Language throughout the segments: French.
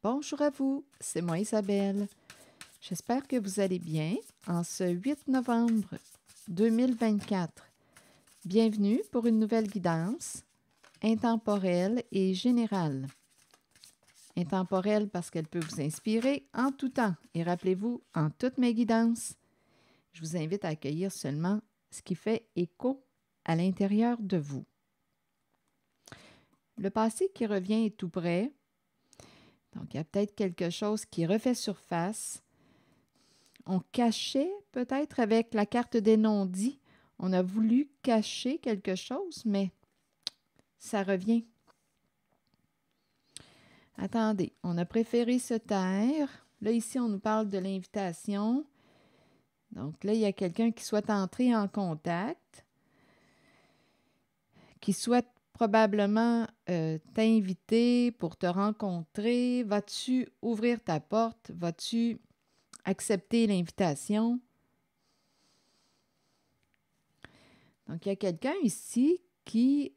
Bonjour à vous, c'est moi Isabelle. J'espère que vous allez bien en ce 8 novembre 2024. Bienvenue pour une nouvelle guidance intemporelle et générale. Intemporelle parce qu'elle peut vous inspirer en tout temps. Et rappelez-vous, en toutes mes guidances, je vous invite à accueillir seulement ce qui fait écho à l'intérieur de vous. Le passé qui revient est tout près. Donc, il y a peut-être quelque chose qui refait surface. On cachait peut-être avec la carte des non-dits. On a voulu cacher quelque chose, mais ça revient. Attendez, on a préféré se taire. Là, ici, on nous parle de l'invitation. Donc là, il y a quelqu'un qui souhaite entrer en contact, qui souhaite probablement t'inviter pour te rencontrer. Vas-tu ouvrir ta porte? Vas-tu accepter l'invitation? Donc, il y a quelqu'un ici qui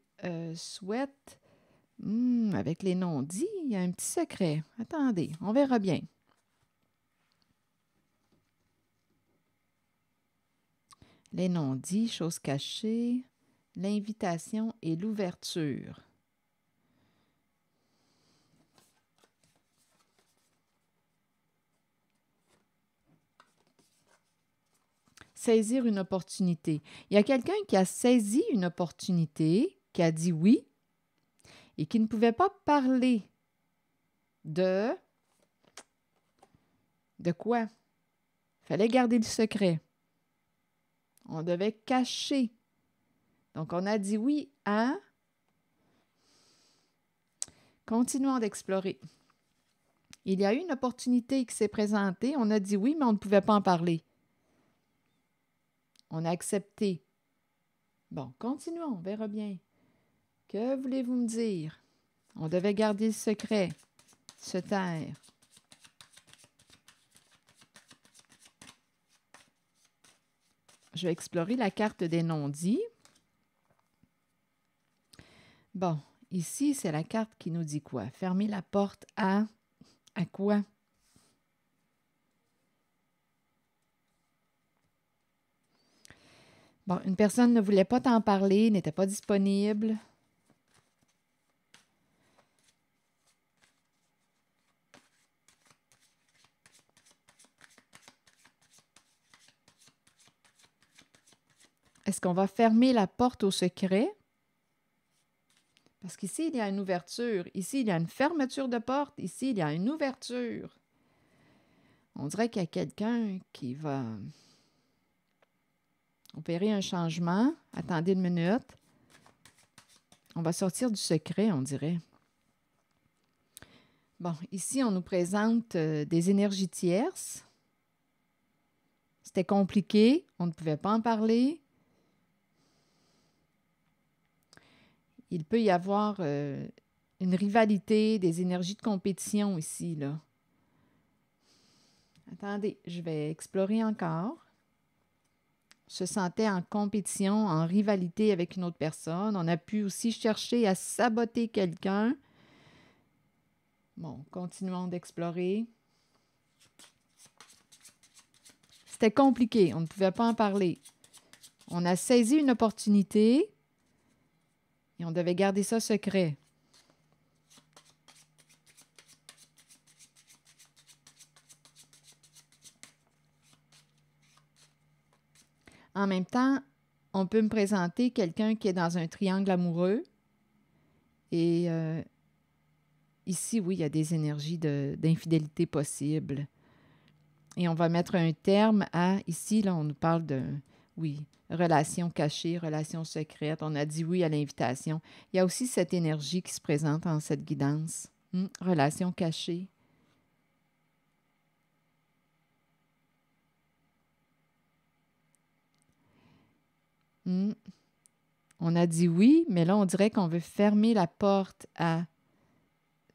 souhaite, avec les non-dits, il y a un petit secret. Attendez, on verra bien. Les non-dits, choses cachées, l'invitation et l'ouverture. Saisir une opportunité. Il y a quelqu'un qui a saisi une opportunité, qui a dit oui et qui ne pouvait pas parler de quoi? Il fallait garder le secret. On devait cacher. Donc, on a dit oui à... Continuons d'explorer. Il y a eu une opportunité qui s'est présentée. On a dit oui, mais on ne pouvait pas en parler. On a accepté. Bon, continuons, on verra bien. Que voulez-vous me dire? On devait garder le secret, se taire. Je vais explorer la carte des non-dits. Bon, ici, c'est la carte qui nous dit quoi? Fermer la porte à quoi? Bon, une personne ne voulait pas t'en parler, n'était pas disponible. Est-ce qu'on va fermer la porte au secret? Parce qu'ici, il y a une ouverture. Ici, il y a une fermeture de porte. Ici, il y a une ouverture. On dirait qu'il y a quelqu'un qui va opérer un changement. Attendez une minute. On va sortir du secret, on dirait. Bon, ici, on nous présente des énergies tierces. C'était compliqué. On ne pouvait pas en parler. Il peut y avoir une rivalité, des énergies de compétition ici, là. Attendez, je vais explorer encore. Se sentait en compétition, en rivalité avec une autre personne. On a pu aussi chercher à saboter quelqu'un. Bon, continuons d'explorer. C'était compliqué, on ne pouvait pas en parler. On a saisi une opportunité et on devait garder ça secret. En même temps, on peut me présenter quelqu'un qui est dans un triangle amoureux. Et ici, oui, il y a des énergies d'infidélité possibles. Et on va mettre un terme à, ici, là, on nous parle de, oui, relation cachée, relation secrète. On a dit oui à l'invitation. Il y a aussi cette énergie qui se présente en cette guidance. Relation cachée. On a dit oui, mais là, on dirait qu'on veut fermer la porte à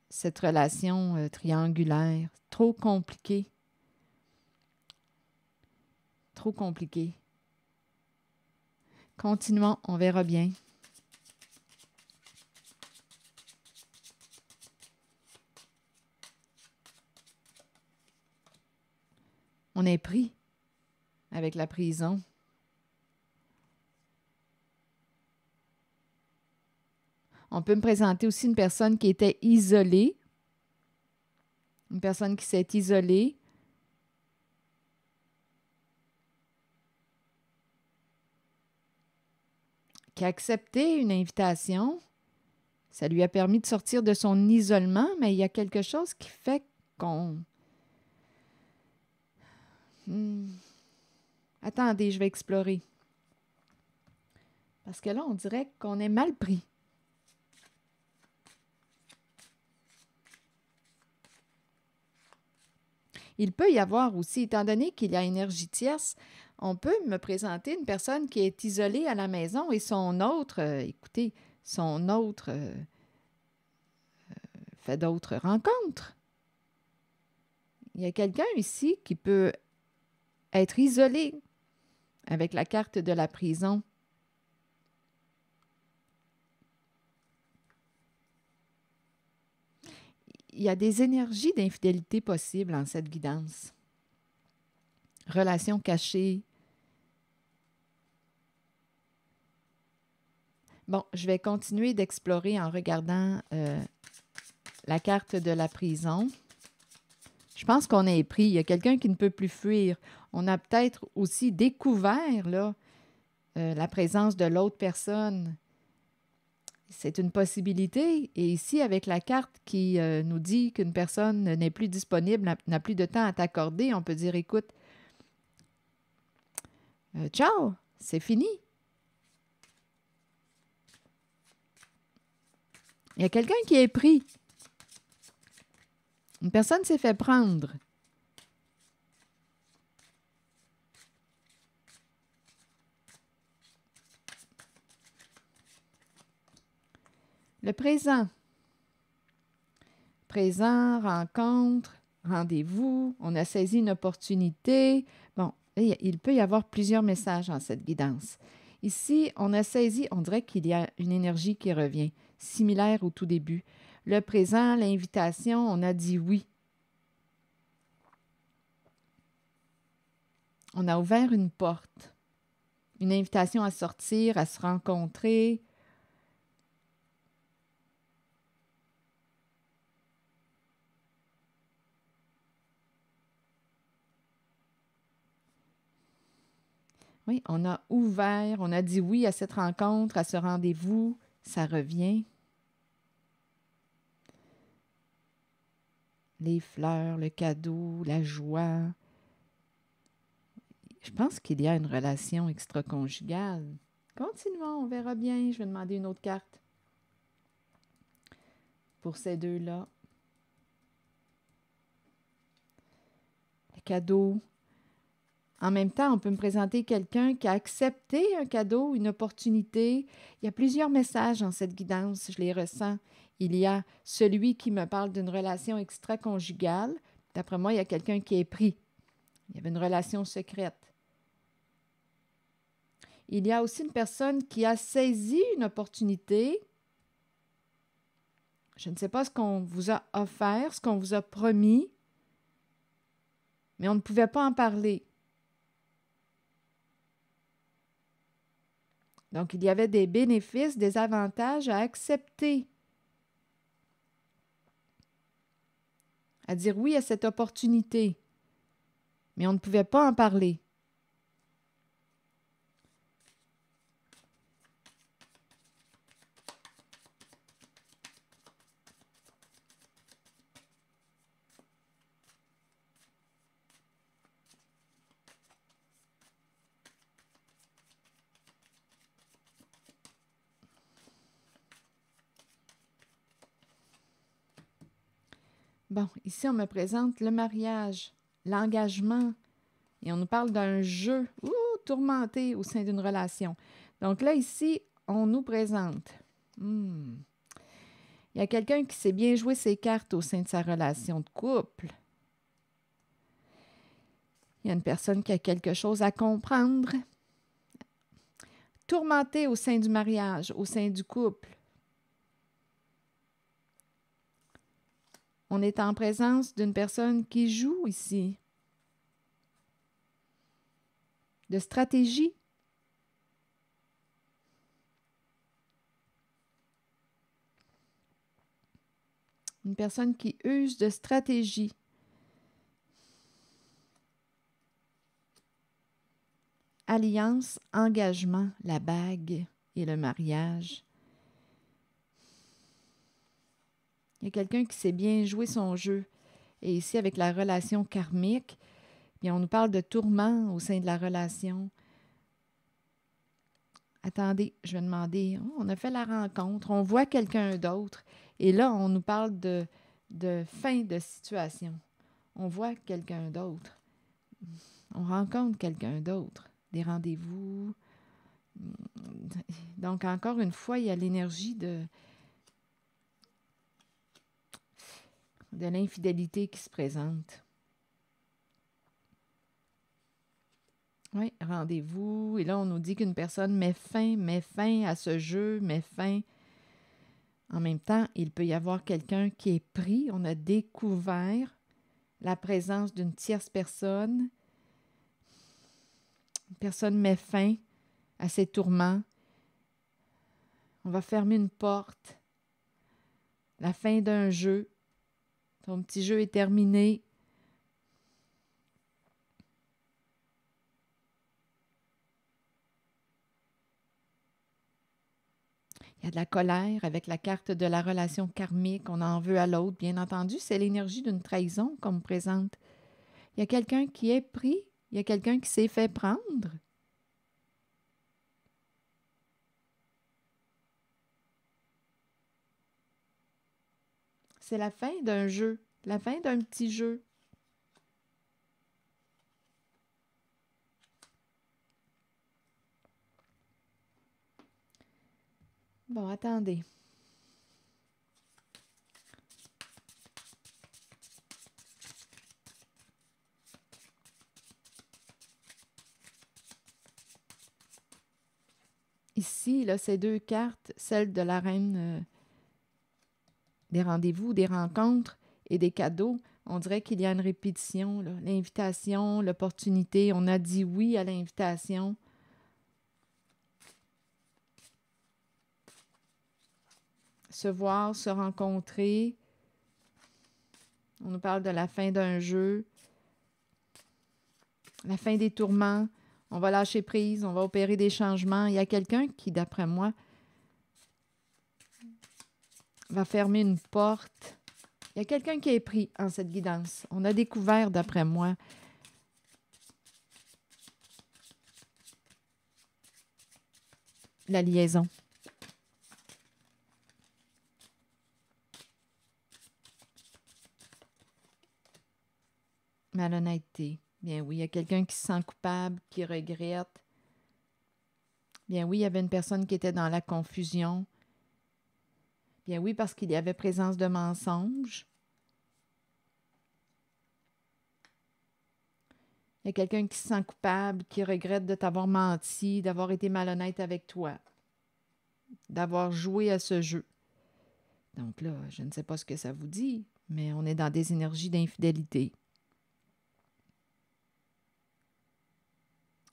cette relation triangulaire. Trop compliqué. Trop compliqué. Continuons, on verra bien. On est pris avec la prison. On peut me présenter aussi une personne qui était isolée. Une personne qui s'est isolée. Qui a accepté une invitation. Ça lui a permis de sortir de son isolement, mais il y a quelque chose qui fait qu'on... Attendez, je vais explorer. Parce que là, on dirait qu'on est mal pris. Il peut y avoir aussi, étant donné qu'il y a énergie tierce, on peut me présenter une personne qui est isolée à la maison et son autre, écoutez, son autre fait d'autres rencontres. Il y a quelqu'un ici qui peut être isolé avec la carte de la prison. Il y a des énergies d'infidélité possibles en cette guidance. Relations cachées. Bon, je vais continuer d'explorer en regardant la carte de la prison. Je pense qu'on est pris. Il y a quelqu'un qui ne peut plus fuir. On a peut-être aussi découvert là, la présence de l'autre personne. C'est une possibilité. Et ici, avec la carte qui nous dit qu'une personne n'est plus disponible, n'a plus de temps à t'accorder, on peut dire, écoute, ciao, c'est fini. Il y a quelqu'un qui est pris. Une personne s'est fait prendre. Le présent. Présent, rencontre, rendez-vous, on a saisi une opportunité. Bon, il peut y avoir plusieurs messages en cette guidance. Ici, on a saisi, on dirait qu'il y a une énergie qui revient, similaire au tout début. Le présent, l'invitation, on a dit oui. On a ouvert une porte, une invitation à sortir, à se rencontrer. Oui, on a ouvert, on a dit oui à cette rencontre, à ce rendez-vous, ça revient. Les fleurs, le cadeau, la joie. Je pense qu'il y a une relation extra-conjugale. Continuons, on verra bien. Je vais demander une autre carte pour ces deux-là. Le cadeau. En même temps, on peut me présenter quelqu'un qui a accepté un cadeau, une opportunité. Il y a plusieurs messages dans cette guidance, je les ressens. Il y a celui qui me parle d'une relation extra-conjugale. D'après moi, il y a quelqu'un qui est pris. Il y avait une relation secrète. Il y a aussi une personne qui a saisi une opportunité. Je ne sais pas ce qu'on vous a offert, ce qu'on vous a promis, mais on ne pouvait pas en parler. Donc, il y avait des bénéfices, des avantages à accepter, à dire oui à cette opportunité, mais on ne pouvait pas en parler. Bon, ici, on me présente le mariage, l'engagement, et on nous parle d'un jeu tourmenté au sein d'une relation. Donc là, ici, on nous présente. Il y a quelqu'un qui sait bien jouer ses cartes au sein de sa relation de couple. Il y a une personne qui a quelque chose à comprendre. Tourmenté au sein du mariage, au sein du couple. On est en présence d'une personne qui joue ici. de stratégie. Une personne qui use de stratégie. Alliance, engagement, la bague et le mariage. Il y a quelqu'un qui sait bien jouer son jeu. Et ici, avec la relation karmique, bien, on nous parle de tourments au sein de la relation. Attendez, je vais demander, on a fait la rencontre, on voit quelqu'un d'autre. Et là, on nous parle de fin de situation. On voit quelqu'un d'autre. On rencontre quelqu'un d'autre. Des rendez-vous. Donc, encore une fois, il y a l'énergie de l'infidélité qui se présente. Oui, rendez-vous. Et là, on nous dit qu'une personne met fin à ce jeu, met fin. En même temps, il peut y avoir quelqu'un qui est pris. On a découvert la présence d'une tierce personne. Une personne met fin à ses tourments. On va fermer une porte. La fin d'un jeu. Ton petit jeu est terminé. Il y a de la colère avec la carte de la relation karmique. On en veut à l'autre, bien entendu. C'est l'énergie d'une trahison qu'on me présente. Il y a quelqu'un qui est pris. Il y a quelqu'un qui s'est fait prendre. C'est la fin d'un jeu, la fin d'un petit jeu. Bon, attendez. Ici, là, ces deux cartes, celle de la reine des rendez-vous, des rencontres et des cadeaux, on dirait qu'il y a une répétition. L'invitation, l'opportunité, on a dit oui à l'invitation. Se voir, se rencontrer. On nous parle de la fin d'un jeu, la fin des tourments. On va lâcher prise, on va opérer des changements. Il y a quelqu'un qui, d'après moi, va fermer une porte. Il y a quelqu'un qui est pris en cette guidance. On a découvert, d'après moi, la liaison. Malhonnêteté. Bien oui, il y a quelqu'un qui se sent coupable, qui regrette. Bien oui, il y avait une personne qui était dans la confusion. Bien oui, parce qu'il y avait présence de mensonges. Il y a quelqu'un qui se sent coupable, qui regrette de t'avoir menti, d'avoir été malhonnête avec toi, d'avoir joué à ce jeu. Donc là, je ne sais pas ce que ça vous dit, mais on est dans des énergies d'infidélité.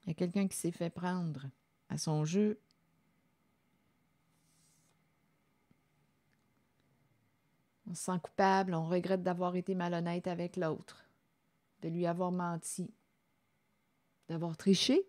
Il y a quelqu'un qui s'est fait prendre à son jeu. On se sent coupable, on regrette d'avoir été malhonnête avec l'autre, de lui avoir menti, d'avoir triché.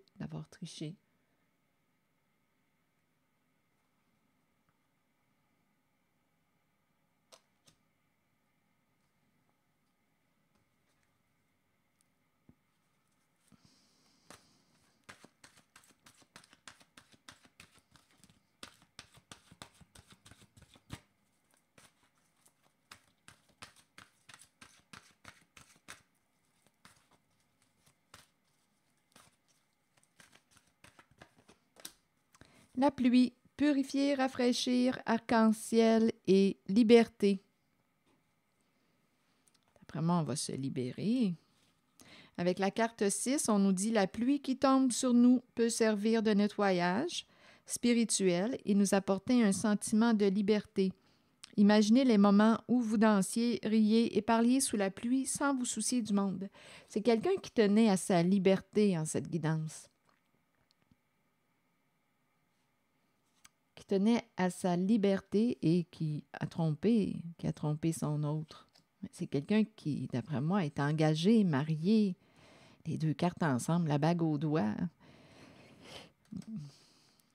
La pluie, purifier, rafraîchir, arc-en-ciel et liberté. D'après moi, on va se libérer. Avec la carte 6, on nous dit « La pluie qui tombe sur nous peut servir de nettoyage spirituel et nous apporter un sentiment de liberté. Imaginez les moments où vous dansiez, riez et parliez sous la pluie sans vous soucier du monde. » C'est quelqu'un qui tenait à sa liberté en cette guidance. qui tenait à sa liberté et qui a trompé son autre. C'est quelqu'un qui, d'après moi, est engagé, marié, les deux cartes ensemble, la bague au doigt.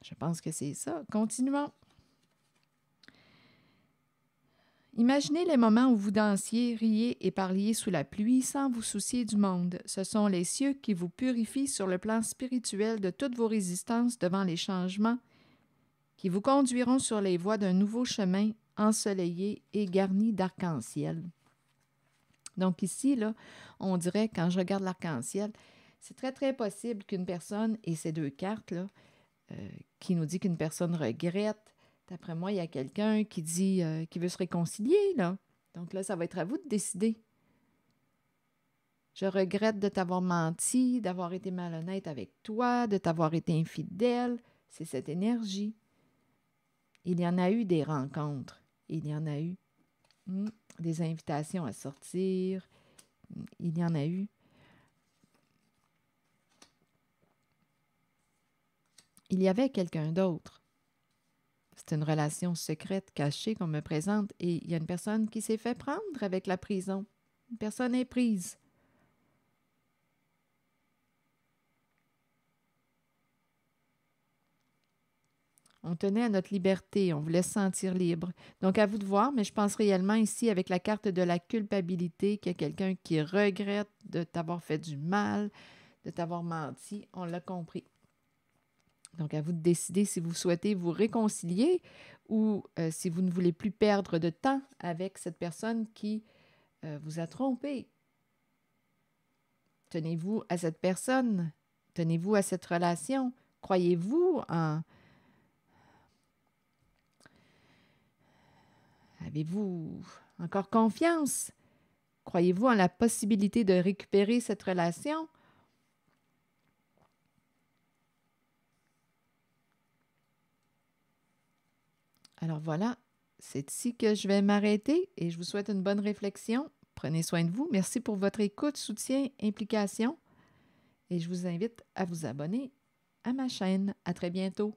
Je pense que c'est ça. Continuons. Imaginez les moments où vous dansiez, riez et parliez sous la pluie sans vous soucier du monde. Ce sont les cieux qui vous purifient sur le plan spirituel de toutes vos résistances devant les changements qui vous conduiront sur les voies d'un nouveau chemin ensoleillé et garni d'arc-en-ciel. Donc ici, là, on dirait, quand je regarde l'arc-en-ciel, c'est très, très possible qu'une personne ait ces deux cartes-là, qui nous dit qu'une personne regrette. D'après moi, il y a quelqu'un qui dit qu'il veut se réconcilier, là. Donc là, ça va être à vous de décider. Je regrette de t'avoir menti, d'avoir été malhonnête avec toi, de t'avoir été infidèle. C'est cette énergie. Il y en a eu des rencontres. Il y en a eu des invitations à sortir. Il y en a eu. Il y avait quelqu'un d'autre. C'est une relation secrète, cachée qu'on me présente. Et il y a une personne qui s'est fait prendre avec la prison. Une personne est prise. On tenait à notre liberté, on voulait se sentir libre. Donc, à vous de voir, mais je pense réellement ici, avec la carte de la culpabilité, qu'il y a quelqu'un qui regrette de t'avoir fait du mal, de t'avoir menti. On l'a compris. Donc, à vous de décider si vous souhaitez vous réconcilier ou si vous ne voulez plus perdre de temps avec cette personne qui vous a trompé. Tenez-vous à cette personne. Tenez-vous à cette relation. Croyez-vous en... Avez-vous encore confiance? Croyez-vous en la possibilité de récupérer cette relation? Alors voilà, c'est ici que je vais m'arrêter et je vous souhaite une bonne réflexion. Prenez soin de vous. Merci pour votre écoute, soutien, implication. Et je vous invite à vous abonner à ma chaîne. À très bientôt.